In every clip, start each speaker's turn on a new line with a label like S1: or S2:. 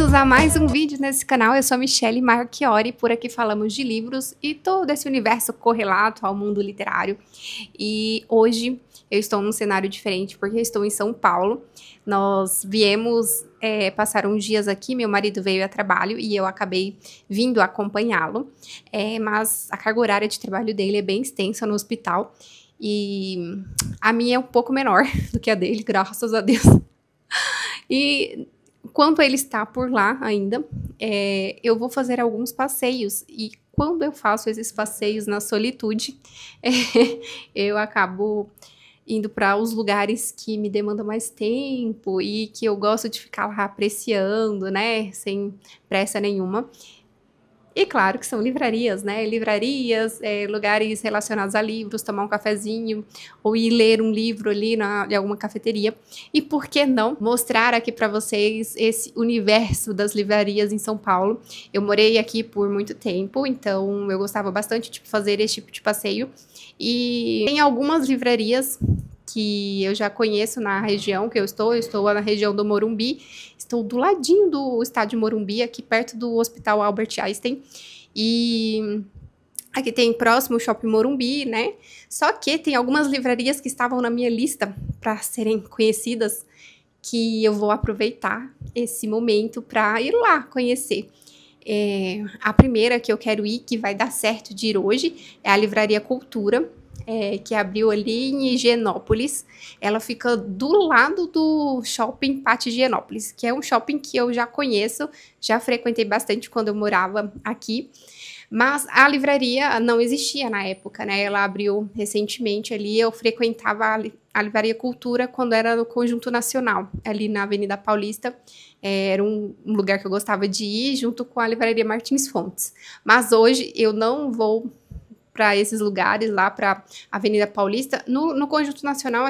S1: Bem-vindos a mais um vídeo nesse canal. Eu sou a Michelle Marchiori, por aqui falamos de livros e todo esse universo correlato ao mundo literário. E hoje eu estou num cenário diferente porque eu estou em São Paulo. Nós viemos passar uns dias aqui, meu marido veio a trabalho e eu acabei vindo acompanhá-lo. Mas a carga horária de trabalho dele é bem extensa no hospital e a minha é um pouco menor do que a dele, graças a Deus. E enquanto ele está por lá ainda, eu vou fazer alguns passeios. E quando eu faço esses passeios na solitude, eu acabo indo para os lugares que me demandam mais tempo e que eu gosto de ficar lá apreciando, né? Sem pressa nenhuma. E claro que são livrarias, né? Livrarias, lugares relacionados a livros, tomar um cafezinho ou ir ler um livro ali em alguma cafeteria. E por que não mostrar aqui para vocês esse universo das livrarias em São Paulo? Eu morei aqui por muito tempo, então eu gostava bastante de fazer esse tipo de passeio. E tem algumas livrarias que eu já conheço na região que eu estou na região do Morumbi, estou do ladinho do estádio Morumbi, aqui perto do Hospital Albert Einstein, e aqui tem próximo o Shopping Morumbi, né? Só que tem algumas livrarias que estavam na minha lista para serem conhecidas, que eu vou aproveitar esse momento para ir lá conhecer. A primeira que eu quero ir, que vai dar certo de ir hoje, é a Livraria Cultura, que abriu ali em Higienópolis. Ela fica do lado do Shopping Pátio Higienópolis, que é um shopping que eu já conheço, já frequentei bastante quando eu morava aqui, mas a livraria não existia na época, né? Ela abriu recentemente ali, eu frequentava a Livraria Cultura quando era no Conjunto Nacional, ali na Avenida Paulista. Era um lugar que eu gostava de ir, junto com a Livraria Martins Fontes. Mas hoje eu não vou para esses lugares, lá para a Avenida Paulista. No Conjunto Nacional,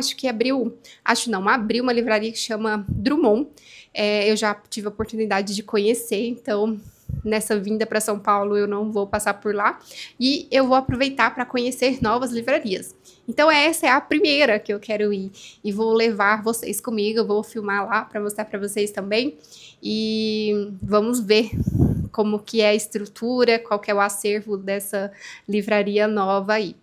S1: abriu uma livraria que chama Drummond. Eu já tive a oportunidade de conhecer, então nessa vinda para São Paulo eu não vou passar por lá. E eu vou aproveitar para conhecer novas livrarias. Então essa é a primeira que eu quero ir. E vou levar vocês comigo, eu vou filmar lá para mostrar para vocês também. E vamos ver como que é a estrutura, qual que é o acervo dessa livraria nova aí.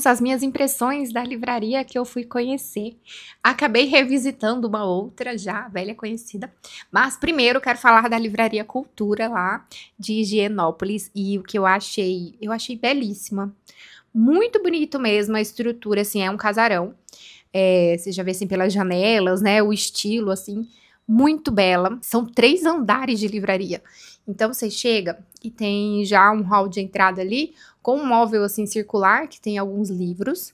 S1: vamos às minhas impressões da livraria que eu fui conhecer. Acabei revisitando uma outra já, velha conhecida. Mas primeiro quero falar da Livraria Cultura lá de Higienópolis. E o que eu achei belíssima. Muito bonito mesmo a estrutura, assim, é um casarão. Você já vê assim pelas janelas, né? O estilo, assim, muito bela. São 3 andares de livraria. Então você chega e tem já um hall de entrada ali, com um móvel assim circular, que tem alguns livros.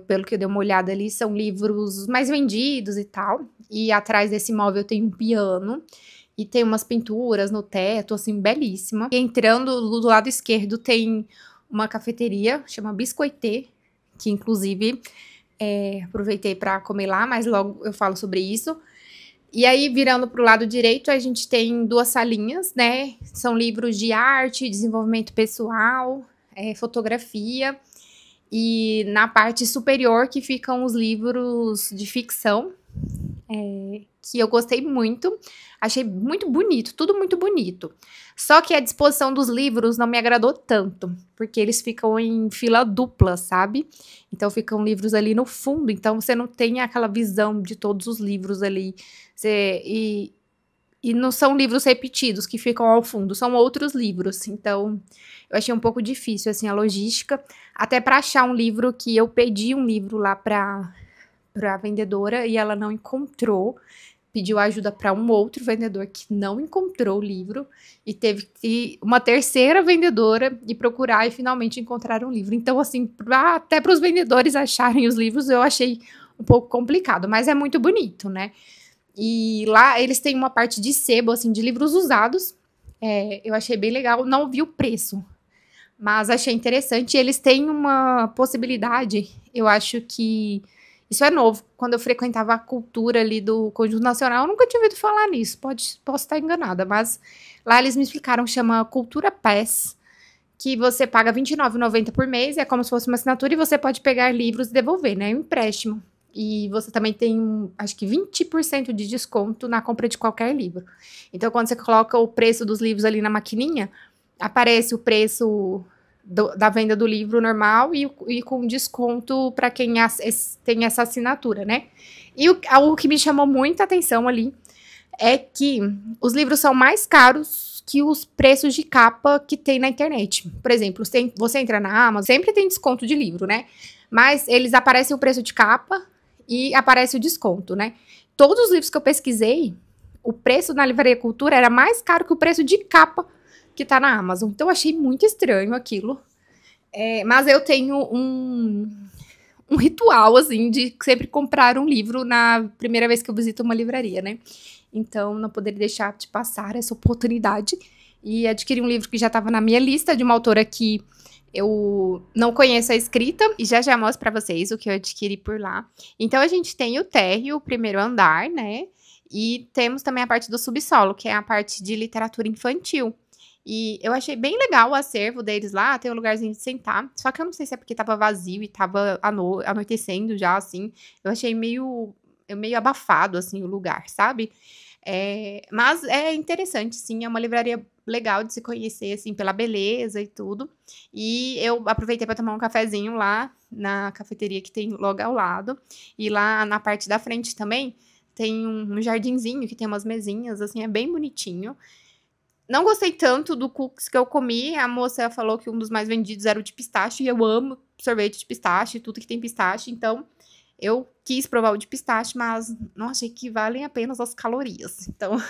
S1: Pelo que eu dei uma olhada ali, são livros mais vendidos e tal. E atrás desse móvel tem um piano. E tem umas pinturas no teto, assim, belíssima. E entrando do lado esquerdo tem uma cafeteria, chama Biscoitê, que inclusive aproveitei para comer lá, mas logo eu falo sobre isso. E aí, virando para o lado direito, a gente tem 2 salinhas, né? São livros de arte, desenvolvimento pessoal, fotografia. E na parte superior que ficam os livros de ficção, que eu gostei muito. Achei muito bonito, tudo muito bonito. Só que a disposição dos livros não me agradou tanto, porque eles ficam em fila dupla, sabe? Então ficam livros ali no fundo, então você não tem aquela visão de todos os livros ali. E não são livros repetidos que ficam ao fundo, são outros livros. Então eu achei um pouco difícil assim a logística, até para achar um livro que eu pedi um livro lá para a vendedora e ela não encontrou. Pediu ajuda para um outro vendedor que não encontrou o livro e teve que ir uma terceira vendedora e procurar e finalmente encontraram um livro. Então, assim, até para os vendedores acharem os livros, eu achei um pouco complicado, mas é muito bonito, né? E lá eles têm uma parte de sebo, assim, de livros usados. Eu achei bem legal, não vi o preço, mas achei interessante. Eles têm uma possibilidade, eu acho que isso é novo. Quando eu frequentava a cultura ali do Conjunto Nacional, eu nunca tinha ouvido falar nisso. Posso estar enganada, mas lá eles me explicaram, chama Cultura Pass, que você paga R$29,90 por mês, é como se fosse uma assinatura e você pode pegar livros e devolver, né? Um empréstimo. E você também tem, acho que 20% de desconto na compra de qualquer livro. Então, quando você coloca o preço dos livros ali na maquininha, aparece o preço da venda do livro normal e com desconto para quem tem essa assinatura, né? E algo que me chamou muita atenção ali é que os livros são mais caros que os preços de capa que tem na internet. Por exemplo, você entra na Amazon, sempre tem desconto de livro, né? Mas eles aparecem o preço de capa e aparece o desconto, né? Todos os livros que eu pesquisei, o preço na Livraria Cultura era mais caro que o preço de capa que tá na Amazon. Então, eu achei muito estranho aquilo. Mas eu tenho um ritual, assim, de sempre comprar um livro na primeira vez que eu visito uma livraria, né? Então, não poderia deixar de passar essa oportunidade e adquirir um livro que já estava na minha lista, de uma autora que eu não conheço a escrita, e já mostro para vocês o que eu adquiri por lá. Então, a gente tem o térreo, o primeiro andar, né? E temos também a parte do subsolo, que é a parte de literatura infantil. E eu achei bem legal o acervo deles lá, tem um lugarzinho de sentar. Só que eu não sei se é porque tava vazio e tava anoitecendo já, assim. Eu achei meio abafado, assim, o lugar, sabe? Mas é interessante, sim. É uma livraria legal de se conhecer, assim, pela beleza e tudo. E eu aproveitei para tomar um cafezinho lá na cafeteria que tem logo ao lado. E lá na parte da frente também tem um jardinzinho que tem umas mesinhas, assim, é bem bonitinho. Não gostei tanto do cookies que eu comi. A moça falou que um dos mais vendidos era o de pistache. E eu amo sorvete de pistache, tudo que tem pistache. Então, eu quis provar o de pistache, mas não achei que valem apenas as calorias. Então,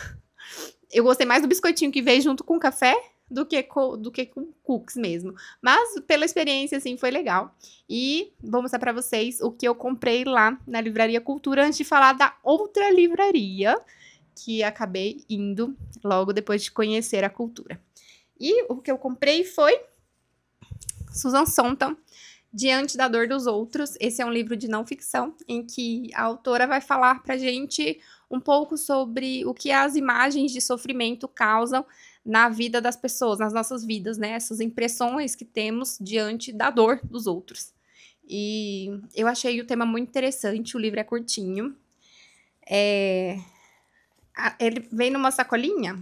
S1: eu gostei mais do biscoitinho que veio junto com o café do que com cookies mesmo. Mas, pela experiência, assim, foi legal. E vou mostrar pra vocês o que eu comprei lá na Livraria Cultura, antes de falar da outra livraria que acabei indo logo depois de conhecer a cultura. E o que eu comprei foi Susan Sontag, Diante da Dor dos Outros. Esse é um livro de não ficção, em que a autora vai falar pra gente um pouco sobre o que as imagens de sofrimento causam na vida das pessoas, nas nossas vidas, né? Essas impressões que temos diante da dor dos outros. E eu achei o tema muito interessante, o livro é curtinho. Ele vem numa sacolinha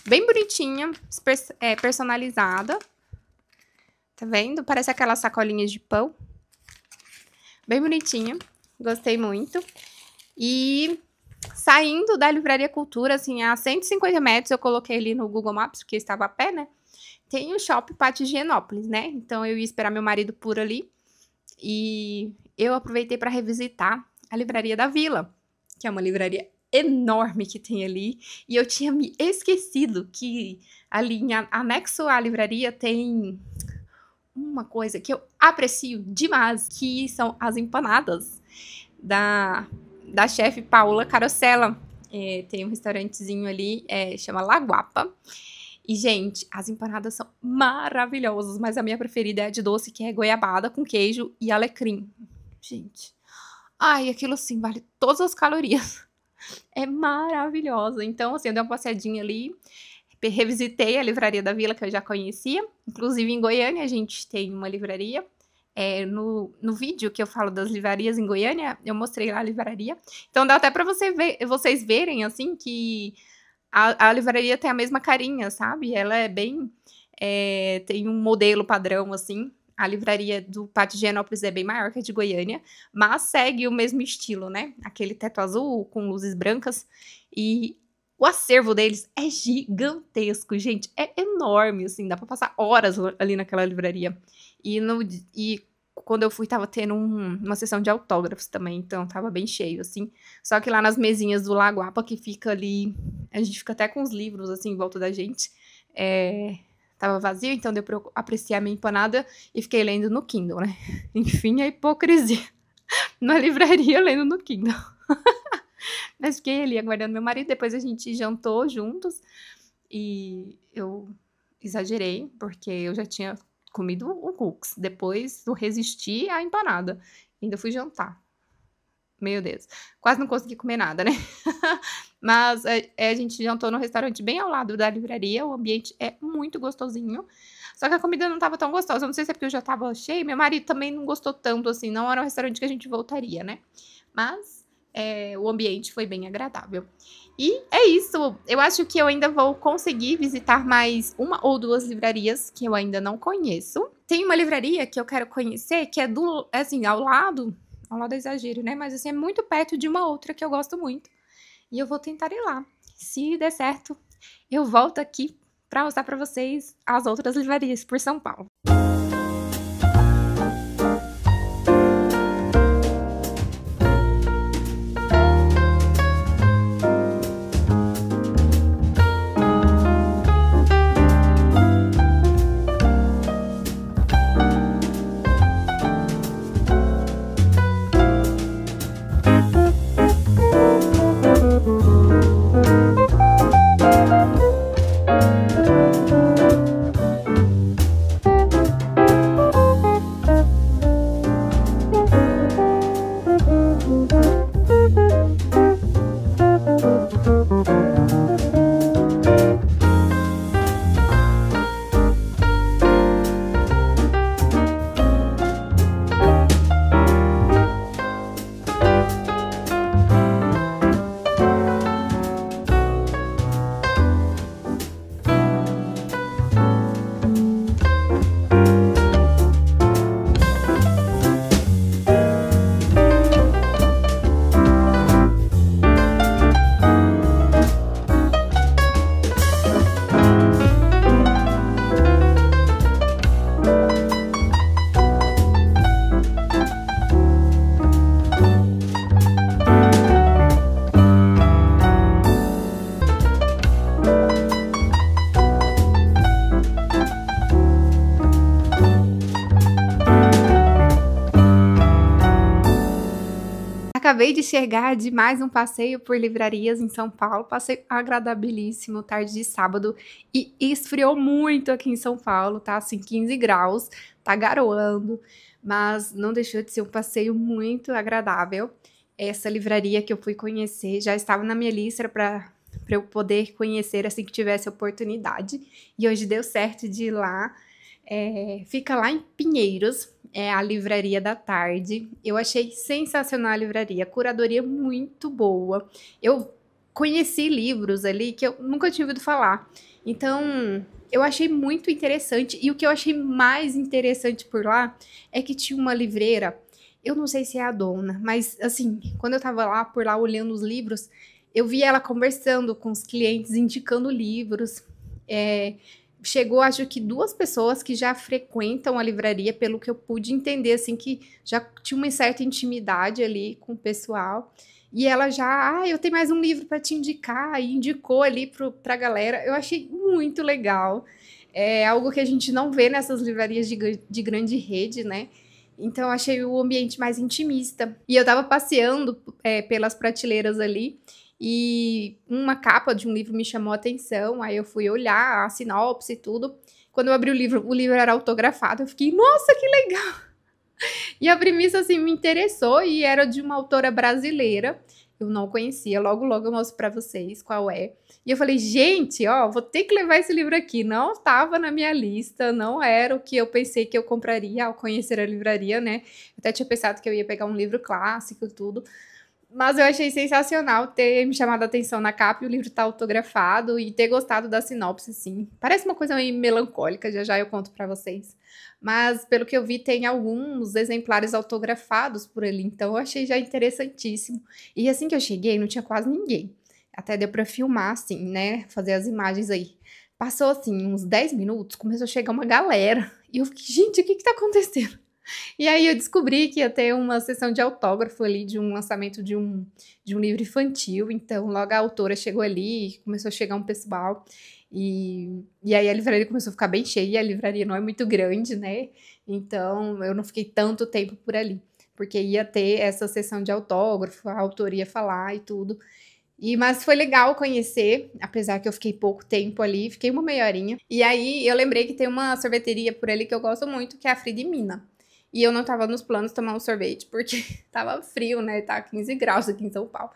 S1: bem bonitinha, personalizada. Tá vendo? Parece aquelas sacolinhas de pão. Bem bonitinho. Gostei muito. E saindo da Livraria Cultura, assim, a 150 metros, eu coloquei ali no Google Maps, porque estava a pé, né? Tem o Shopping Pátio Higienópolis, né? Então, eu ia esperar meu marido por ali. E eu aproveitei para revisitar a Livraria da Vila, que é uma livraria enorme que tem ali. E eu tinha me esquecido que ali em anexo à livraria tem uma coisa que eu aprecio demais, que são as empanadas da chefe Paula Carosella. Tem um restaurantezinho ali, chama Laguapa. E, gente, as empanadas são maravilhosas, mas a minha preferida é a de doce, que é goiabada com queijo e alecrim. Gente, ai, aquilo assim, vale todas as calorias. É maravilhosa. Então, assim, eu dei uma passeadinha ali, revisitei a Livraria da Vila, que eu já conhecia. Inclusive, em Goiânia, a gente tem uma livraria. No vídeo que eu falo das livrarias em Goiânia, eu mostrei lá a livraria. Então, dá até para vocês verem, assim, que a livraria tem a mesma carinha, sabe? Ela é bem... tem um modelo padrão, assim. A livraria do Pátio Higienópolis é bem maior que a de Goiânia, mas segue o mesmo estilo, né? Aquele teto azul com luzes brancas. E o acervo deles é gigantesco, gente. É enorme, assim. Dá pra passar horas ali naquela livraria. E quando eu fui, tava tendo uma sessão de autógrafos também, então tava bem cheio, assim. Só que lá nas mesinhas do Laguapa, que fica ali... A gente fica até com os livros, assim, em volta da gente. Tava vazio, então deu pra eu apreciar a minha empanada e fiquei lendo no Kindle, né? Enfim, a hipocrisia. Na livraria, lendo no Kindle. Mas fiquei ali aguardando meu marido, depois a gente jantou juntos. E eu exagerei, porque eu já tinha comido o cookies. Depois eu resisti à empanada. Ainda fui jantar. Meu Deus. Quase não consegui comer nada, né? Mas a gente jantou num restaurante bem ao lado da livraria. O ambiente é muito gostosinho. Só que a comida não tava tão gostosa. Eu não sei se é porque eu já tava cheia. Meu marido também não gostou tanto, assim. Não era um restaurante que a gente voltaria, né? Mas o ambiente foi bem agradável. E é isso. Eu acho que eu ainda vou conseguir visitar mais uma ou duas livrarias que eu ainda não conheço. Tem uma livraria que eu quero conhecer, que é assim, ao lado é exagero, né? Mas assim, é muito perto de uma outra que eu gosto muito. E eu vou tentar ir lá. Se der certo, eu volto aqui para mostrar para vocês as outras livrarias por São Paulo. Acabei de chegar de mais um passeio por livrarias em São Paulo, passeio agradabilíssimo, tarde de sábado, e esfriou muito aqui em São Paulo, tá assim, 15 graus, tá garoando, mas não deixou de ser um passeio muito agradável. Essa livraria que eu fui conhecer já estava na minha lista para eu poder conhecer assim que tivesse oportunidade, e hoje deu certo de ir lá. Fica lá em Pinheiros, é a Livraria da Tarde. Eu achei sensacional a livraria, curadoria muito boa. Eu conheci livros ali que eu nunca tinha ouvido falar. Então, eu achei muito interessante. E o que eu achei mais interessante por lá é que tinha uma livreira. Eu não sei se é a dona, mas assim, quando eu tava lá por lá olhando os livros, eu vi ela conversando com os clientes, indicando livros. É, chegou, acho que 2 pessoas que já frequentam a livraria, pelo que eu pude entender, assim, que já tinha uma certa intimidade ali com o pessoal. E ela já, eu tenho mais um livro para te indicar, e indicou ali pra galera. Eu achei muito legal. É algo que a gente não vê nessas livrarias de grande rede, né? Então, eu achei o ambiente mais intimista. E eu tava passeando pelas prateleiras ali, e uma capa de um livro me chamou a atenção. Aí eu fui olhar a sinopse e tudo. Quando eu abri o livro era autografado. Eu fiquei, nossa, que legal! E a premissa, assim, me interessou e era de uma autora brasileira. Eu não conhecia, logo, logo eu mostro pra vocês qual é. E eu falei, gente, ó, vou ter que levar esse livro aqui. Não estava na minha lista, não era o que eu pensei que eu compraria ao conhecer a livraria, né? Eu até tinha pensado que eu ia pegar um livro clássico e tudo. Mas eu achei sensacional ter me chamado a atenção na capa e o livro tá autografado e ter gostado da sinopse, sim. Parece uma coisa meio melancólica, já já eu conto pra vocês. Mas, pelo que eu vi, tem alguns exemplares autografados por ali, então eu achei já interessantíssimo. E assim que eu cheguei, não tinha quase ninguém. Até deu pra filmar, assim, né? Fazer as imagens aí. Passou, assim, uns 10 minutos, começou a chegar uma galera. E eu fiquei, gente, o que que tá acontecendo? E aí eu descobri que ia ter uma sessão de autógrafo ali de um lançamento de um livro infantil. Então, logo a autora chegou ali, começou a chegar um pessoal. E aí a livraria começou a ficar bem cheia. A livraria não é muito grande, né? Então, eu não fiquei tanto tempo por ali. Porque ia ter essa sessão de autógrafo, a autora ia falar e tudo. Mas foi legal conhecer, apesar que eu fiquei pouco tempo ali, fiquei uma meia horinha. E aí eu lembrei que tem uma sorveteria por ali que eu gosto muito, que é a Frida Mina. E eu não tava nos planos tomar um sorvete, porque tava frio, né? Tá 15 graus aqui em São Paulo.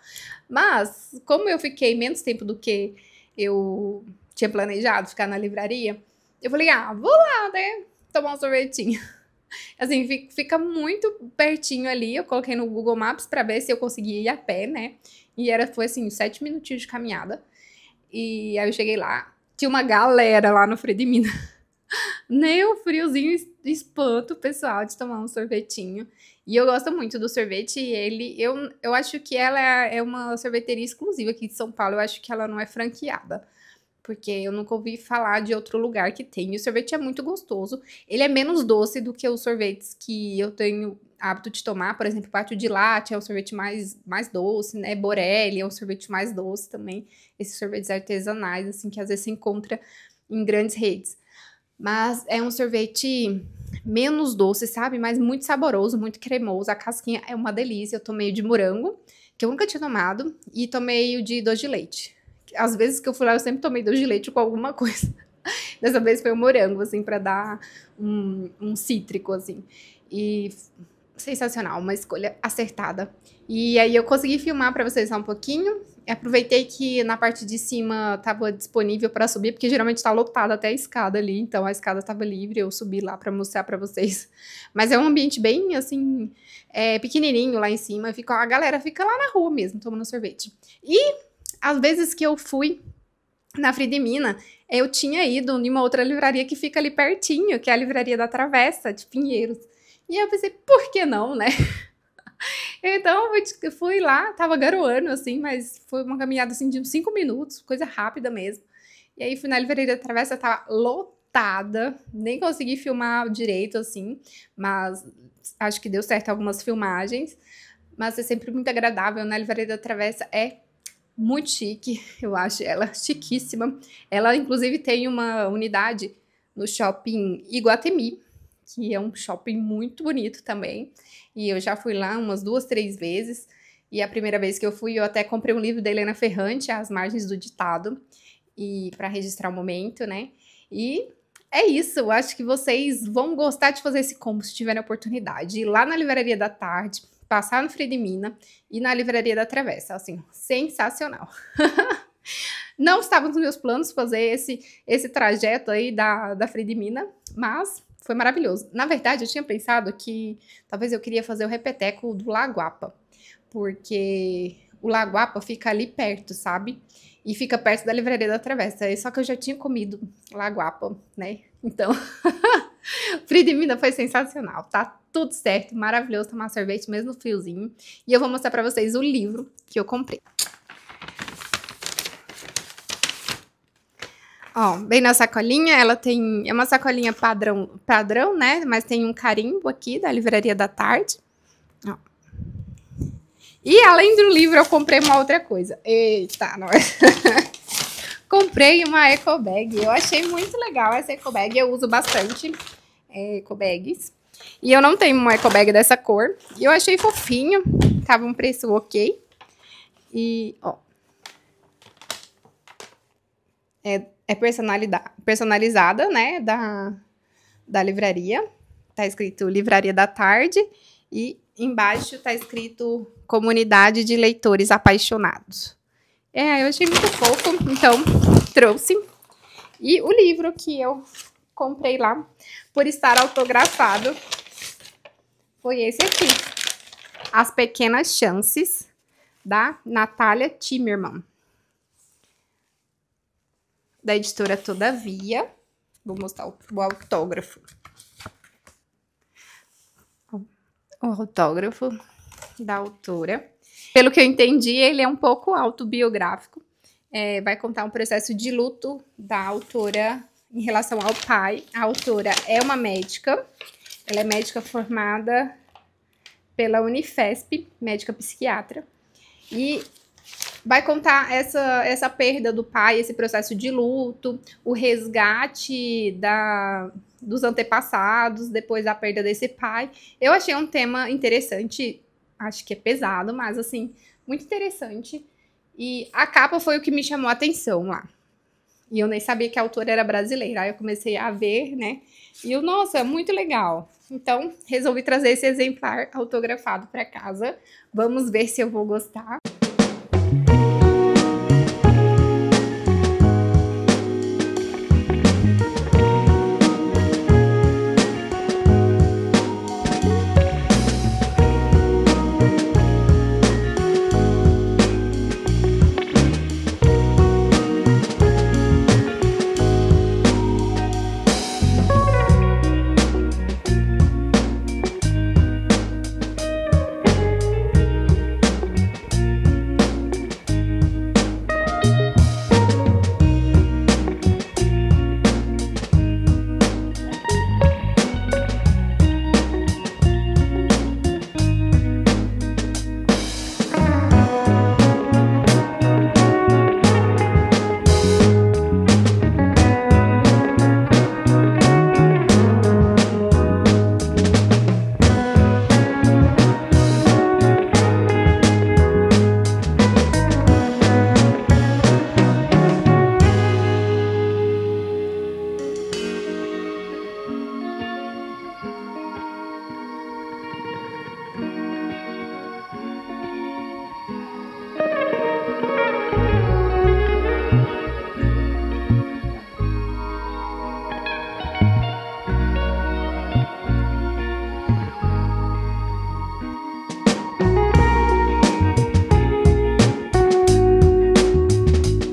S1: Mas, como eu fiquei menos tempo do que eu tinha planejado ficar na livraria, eu falei, vou lá, né? Tomar um sorvetinho. Assim, fica muito pertinho ali. Eu coloquei no Google Maps pra ver se eu conseguia ir a pé, né? E foi assim, 7 minutinhos de caminhada. E aí eu cheguei lá, tinha uma galera lá no Frei de Minas. Nem o friozinho espanta o pessoal de tomar um sorvetinho. E eu gosto muito do sorvete. Eu acho que ela é uma sorveteria exclusiva aqui de São Paulo. Eu acho que ela não é franqueada. Porque eu nunca ouvi falar de outro lugar que tem. E o sorvete é muito gostoso. Ele é menos doce do que os sorvetes que eu tenho hábito de tomar. Por exemplo, Pátio de Latte é um sorvete mais doce, né? Borelli é um sorvete mais doce também. Esses sorvetes artesanais, assim, que às vezes se encontra em grandes redes. Mas é um sorvete menos doce, sabe? Mas muito saboroso, muito cremoso. A casquinha é uma delícia. Eu tomei o de morango, que eu nunca tinha tomado, e tomei o de doce de leite. Às vezes que eu fui lá, eu sempre tomei doce de leite com alguma coisa. Dessa vez foi o morango, assim, pra dar um cítrico, assim. E sensacional, uma escolha acertada. E aí eu consegui filmar pra vocês só um pouquinho. Aproveitei que na parte de cima tava disponível pra subir, porque geralmente tá lotada até a escada ali, então a escada tava livre, eu subi lá pra mostrar pra vocês. Mas é um ambiente bem, assim, pequenininho lá em cima, a galera fica lá na rua mesmo, tomando sorvete. E às vezes que eu fui na Frida Mina, eu tinha ido em uma outra livraria que fica ali pertinho, que é a Livraria da Travessa, de Pinheiros. E eu pensei, por que não, né? Então, eu fui lá, tava garoando, assim, mas foi uma caminhada, assim, de uns 5 minutos, coisa rápida mesmo. E aí, fui na Livraria da Travessa, tava lotada, nem consegui filmar direito, assim, mas acho que deu certo algumas filmagens. Mas é sempre muito agradável, na Livraria da Travessa é muito chique, eu acho ela chiquíssima. Ela, inclusive, tem uma unidade no shopping Iguatemi, que é um shopping muito bonito também. E eu já fui lá umas 2, 3 vezes. E a primeira vez que eu fui, eu até comprei um livro da Helena Ferrante, As Margens do Ditado, e para registrar o momento, né? E é isso, eu acho que vocês vão gostar de fazer esse combo se tiverem a oportunidade. Ir lá na Livraria da Tarde, passar no Frei de Mina e na Livraria da Travessa, assim, sensacional. Não estava nos meus planos fazer esse trajeto aí da Frei de Mina, mas foi maravilhoso. Na verdade, eu tinha pensado que talvez eu queria fazer o repeteco do Lagoapa, porque o Lagoapa fica ali perto, sabe? E fica perto da Livraria da Travessa. Só que eu já tinha comido Lagoapa, né? Então, Frida e Vida foi sensacional. Tá tudo certo, maravilhoso tomar sorvete mesmo friozinho. E eu vou mostrar pra vocês o livro que eu comprei. Ó, bem na sacolinha, ela tem... É uma sacolinha padrão, né? Mas tem um carimbo aqui da Livraria da Tarde. Ó. E além do livro, eu comprei uma outra coisa. Eita, não é? Comprei uma eco bag. Eu achei muito legal essa eco bag. Eu uso bastante eco bags. E eu não tenho uma eco bag dessa cor. E eu achei fofinho. Tava um preço ok. E, ó. É personalizada, né? Da livraria. Tá escrito Livraria da Tarde. E embaixo tá escrito Comunidade de Leitores Apaixonados. Eu achei muito fofo, então trouxe. E o livro que eu comprei lá, por estar autografado, foi esse aqui. As Pequenas Chances, da Natália Timmerman. Da editora Todavia. Vou mostrar o autógrafo. O autógrafo da autora. Pelo que eu entendi, ele é um pouco autobiográfico. Vai contar um processo de luto da autora em relação ao pai. A autora é uma médica. Ela é médica formada pela Unifesp, médica psiquiatra. E vai contar essa perda do pai, esse processo de luto, o resgate dos antepassados depois da perda desse pai. Eu achei um tema interessante, acho que é pesado, mas assim, muito interessante. E a capa foi o que me chamou a atenção lá. E eu nem sabia que a autora era brasileira. Aí eu comecei a ver, né? E eu, nossa, muito legal. Então, resolvi trazer esse exemplar autografado para casa. Vamos ver se eu vou gostar.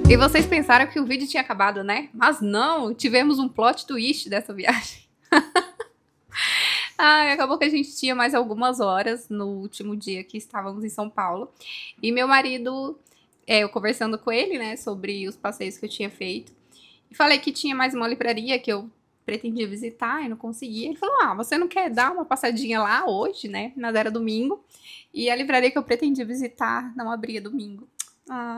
S1: E vocês pensaram que o vídeo tinha acabado, né? Mas não, tivemos um plot twist dessa viagem. Acabou que a gente tinha mais algumas horas no último dia que estávamos em São Paulo. E meu marido, eu conversando com ele, né, sobre os passeios que eu tinha feito. E falei que tinha mais uma livraria que eu pretendia visitar e não conseguia. Ele falou, você não quer dar uma passadinha lá hoje, né? Mas era domingo. E a livraria que eu pretendia visitar não abria domingo.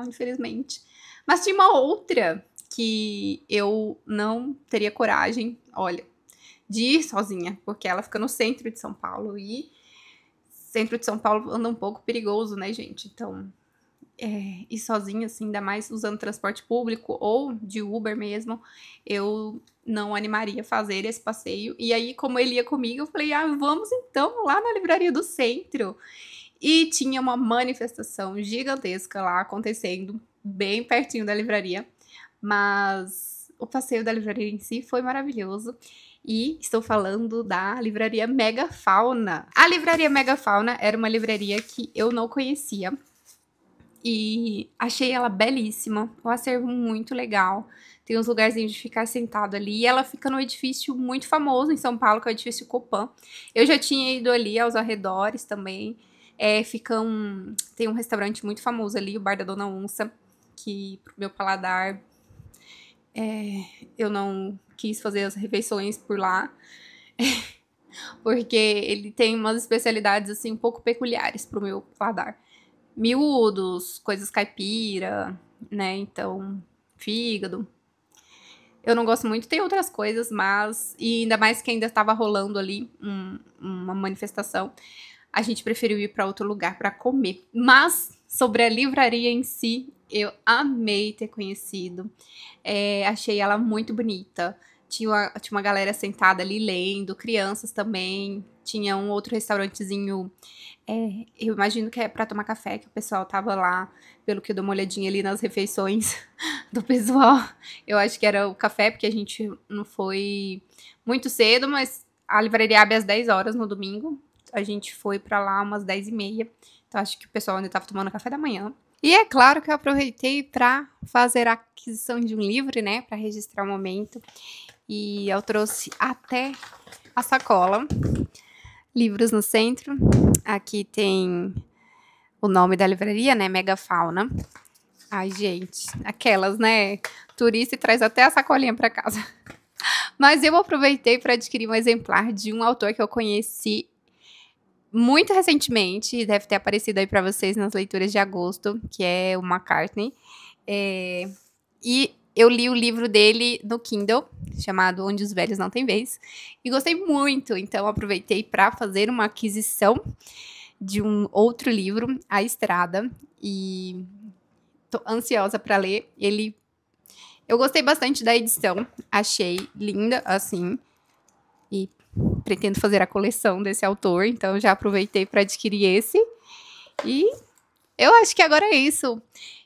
S1: Infelizmente. Mas tinha uma outra que eu não teria coragem, olha, de ir sozinha, porque ela fica no centro de São Paulo e centro de São Paulo anda um pouco perigoso, né, gente? Então, ir sozinha, assim, ainda mais usando transporte público ou de Uber mesmo, eu não animaria fazer esse passeio. E aí, como ele ia comigo, eu falei, vamos então lá na livraria do centro. E tinha uma manifestação gigantesca lá acontecendo, bem pertinho da livraria, mas o passeio da livraria em si foi maravilhoso. E estou falando da livraria Megafauna. A livraria Megafauna era uma livraria que eu não conhecia. e achei ela belíssima, um acervo muito legal. Tem uns lugarzinhos de ficar sentado ali. E ela fica num edifício muito famoso em São Paulo, que é o edifício Copan. Eu já tinha ido ali aos arredores também. Tem um restaurante muito famoso ali, o Bar da Dona Onça, que pro meu paladar eu não quis fazer as refeições por lá. Porque ele tem umas especialidades assim um pouco peculiares pro meu paladar. Miúdos, coisas caipira, né? Então, fígado. Eu não gosto muito, tem outras coisas, mas... E ainda mais que ainda estava rolando ali uma manifestação. A gente preferiu ir para outro lugar para comer. Mas, sobre a livraria em si, eu amei ter conhecido. Achei ela muito bonita. Tinha uma galera sentada ali lendo, crianças também. Tinha um outro restaurantezinho... eu imagino que é pra tomar café, que o pessoal tava lá, pelo que eu dou uma olhadinha ali nas refeições do pessoal. Eu acho que era o café, porque a gente não foi muito cedo, mas a livraria abre às 10 horas no domingo. A gente foi pra lá umas 10h30. Então acho que o pessoal ainda tava tomando café da manhã. E é claro que eu aproveitei pra fazer a aquisição de um livro, né, pra registrar o momento. E eu trouxe até a sacola. Livros no centro. Aqui tem o nome da livraria, né? Megafauna. Ai, gente, aquelas, né? Turista e traz até a sacolinha para casa. Mas eu aproveitei para adquirir um exemplar de um autor que eu conheci muito recentemente. Deve ter aparecido aí para vocês nas leituras de agosto, que é o McCartney. E eu li o livro dele no Kindle, chamado Onde os Velhos Não Têm Vez, e gostei muito, então aproveitei para fazer uma aquisição de um outro livro, A Estrada, e tô ansiosa para ler. Eu gostei bastante da edição, achei linda, assim, e pretendo fazer a coleção desse autor, então já aproveitei para adquirir esse, e eu acho que agora é isso.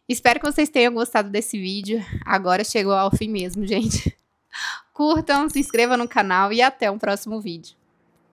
S1: Espero que vocês tenham gostado desse vídeo. Agora chegou ao fim mesmo, gente. Curtam, se inscrevam no canal e até o próximo vídeo.